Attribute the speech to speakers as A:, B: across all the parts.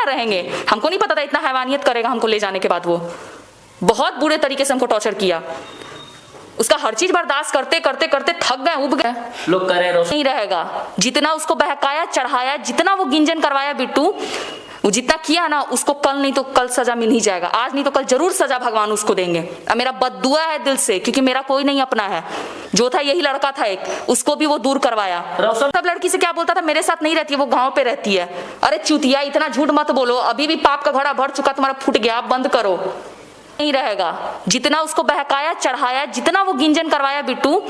A: रहेंगे, हमको नहीं पता था इतना हैवानियत करेगा हमको ले जाने के बाद। वो बहुत बुरे तरीके से हमको टॉर्चर किया, उसका हर चीज बर्दाश्त करते करते करते थक गए, उब गए।
B: लोग कह रहे हैं
A: नहीं रहेगा, जितना उसको बहकाया चढ़ाया, जितना वो गिंजन करवाया बिट्टू, वो जितना किया ना, उसको कल नहीं तो कल सजा मिल ही जाएगा। आज नहीं तो कल जरूर सजा भगवान उसको देंगे। अब मेरा बद्दुआ है दिल से, क्योंकि मेरा कोई नहीं अपना है। जो था यही लड़का था एक, उसको भी वो दूर करवाया। सब लड़की से क्या बोलता था, मेरे साथ नहीं रहती है, वो गांव पे रहती है। अरे चूतिया, इतना झूठ मत बोलो, अभी भी पाप का घड़ा भर चुका, तुम्हारा फूट गया, आप बंद करो। नहीं रहेगा, जितना उसको बहकाया चढ़ाया, जितना वो गिंजन करवाया बिट्टू,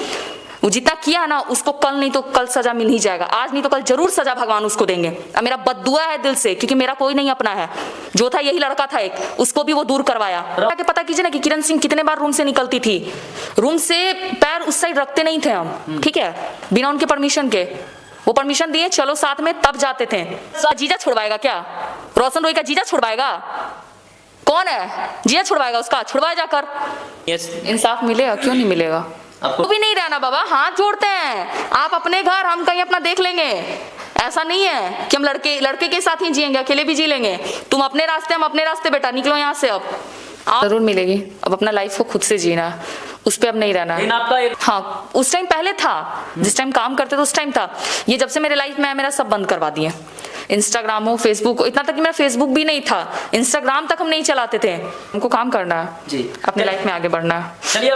A: वो जितना किया ना, उसको कल नहीं तो कल सजा मिल ही जाएगा। आज नहीं तो कल जरूर सजा भगवान उसको देंगे। अब मेरा बद्दुआ है दिल से, क्योंकि मेरा कोई नहीं अपना है। जो था यही लड़का था एक, उसको भी वो दूर करवाया। पता कीजिए ना कि किरण सिंह कितने बार रूम से निकलती थी, रूम से पैर उस साइड रखते नहीं थे हम, ठीक है, बिना उनके परमिशन के। वो परमिशन दिए चलो साथ में, तब जाते थे। जीजा छुड़वाएगा क्या? रोशन रोई का जीजा छुड़वाएगा? कौन है जीजा छुड़वाएगा उसका? छुड़वाया जाकर। इंसाफ मिलेगा? क्यों नहीं मिलेगा? आपको भी नहीं रहना बाबा, हाथ जोड़ते हैं। आप अपने घर, हम कहीं अपना देख लेंगे। ऐसा नहीं है कि हम लड़के के साथ ही जिएंगे, अकेले भी जी लेंगे। तुम अपने रास्ते, हम अपने रास्ते, बेटा निकलो यहाँ से। अब जरूर मिलेगी। अब अपना लाइफ को खुद से जीना, उस पर अब नहीं रहना। आपका हाँ, उस टाइम पहले था, जिस टाइम काम करते थे उस टाइम था। ये जब से मेरे लाइफ में है, मेरा सब बंद करवा दिए। इंस्टाग्राम हो, फेसबुक हो, इतना तक कि मेरा फेसबुक भी नहीं था, इंस्टाग्राम तक हम नहीं चलाते थे। हमको काम करना है जी, अपने लाइफ में आगे बढ़ना है। चलिए